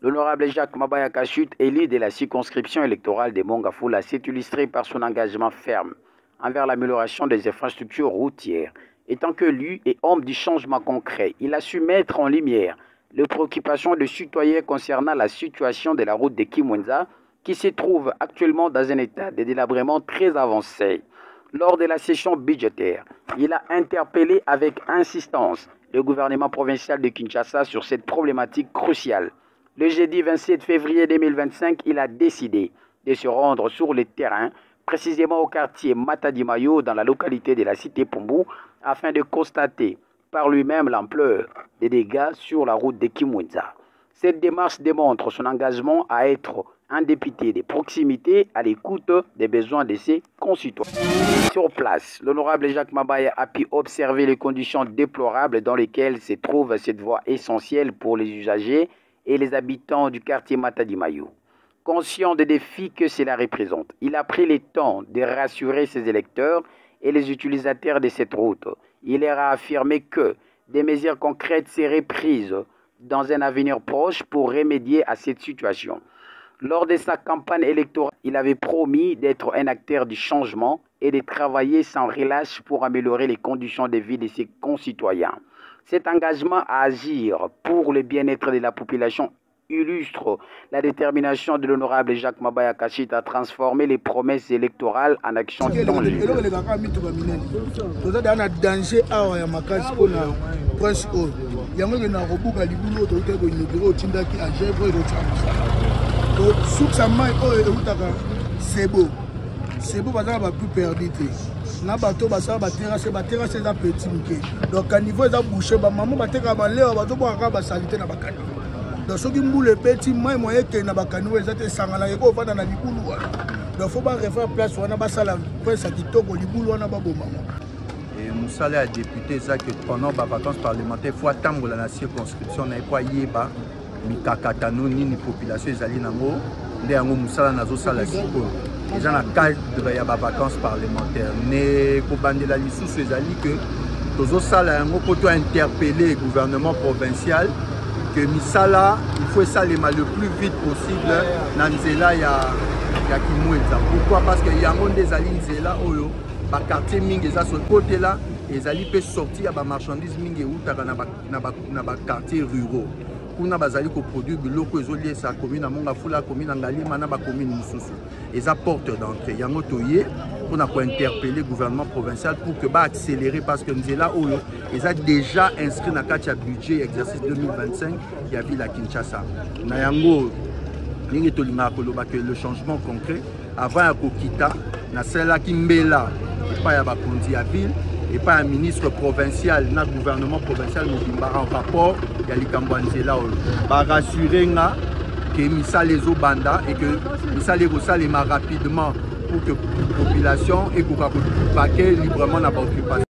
L'honorable Jacques Mabaya Kashut, élu de la circonscription électorale de Mongafula, s'est illustré par son engagement ferme envers l'amélioration des infrastructures routières. Étant que lui et homme du changement concret, il a su mettre en lumière les préoccupations des citoyens concernant la situation de la route de Kimwenza, qui se trouve actuellement dans un état de délabrement très avancé. Lors de la session budgétaire, il a interpellé avec insistance le gouvernement provincial de Kinshasa sur cette problématique cruciale. Le jeudi 27 février 2025, il a décidé de se rendre sur le terrain, précisément au quartier Matadi-Mayo, dans la localité de la cité Pumbu, afin de constater par lui-même l'ampleur des dégâts sur la route de Kimwenza. Cette démarche démontre son engagement à être un député de proximité à l'écoute des besoins de ses concitoyens. Sur place, l'honorable Jacques Mabaya a pu observer les conditions déplorables dans lesquelles se trouve cette voie essentielle pour les usagers et les habitants du quartier Matadi-Mayo. Conscient des défis que cela représente, il a pris le temps de rassurer ses électeurs et les utilisateurs de cette route. Il leur a affirmé que des mesures concrètes seraient prises dans un avenir proche pour remédier à cette situation. Lors de sa campagne électorale, il avait promis d'être un acteur du changement et de travailler sans relâche pour améliorer les conditions de vie de ses concitoyens. Cet engagement à agir pour le bien-être de la population illustre la détermination de l'honorable Jacques Mabaya Kashut à transformer les promesses électorales en actions tangibles. C'est beau, parce qu'on va plus perdre. Na bateau basa baterrasse za petit muke. Donc à niveau za boucher ba maman bateka ba leo bato bo aka ba salite na bakani. Donc soki mbule petit mai moyen que na bakani we za te sangala yeko vanda na libulu wana. Donc faut ba refaire place wana ba sala presse kitoko libulu wana ba boma. Et Moussala a député ça que pendant les vacances parlementaires fois tambola na circonscription na pas yeba mikakatano ni population ezali nango nde yango Moussala nazo sala siko. Et dans le cadre de la vacances parlementaires, ne kobandela lisusu ezali que tozo sala yango poto interpeller le gouvernement provincial que misala il faut ça le plus vite possible na nzela ya Kimwenza. Pourquoi? Parce que yango ndezali nzela oyo ba quartier mingi eza sur côté là ezali peut sortir ba marchandises mingi utaka na ba quartier ruraux. Kuna bazali ko produire biloko ezoli sa commune na Mongafula, commune Ngalima na ba commune mususu. Eza porte d'entrée. Yango toye pour interpeller le gouvernement provincial pour que ba accélérer parce que nzela oyo eza déjà inscrit na kati ya budget exercice 2025 ya ville à Kinshasa. Na yango ningi tolinga koloba que le changement concret avant ya kokita na celle qui mbela pas ya ba kondi ya ville et pas un ministre provincial, un gouvernement provincial nous en rapport, il y a les Cambouanzela, va rassurer que Missa les Obanda et que Missa les Rosalema rapidement pour que la population et pour que librement n'a pas occupation.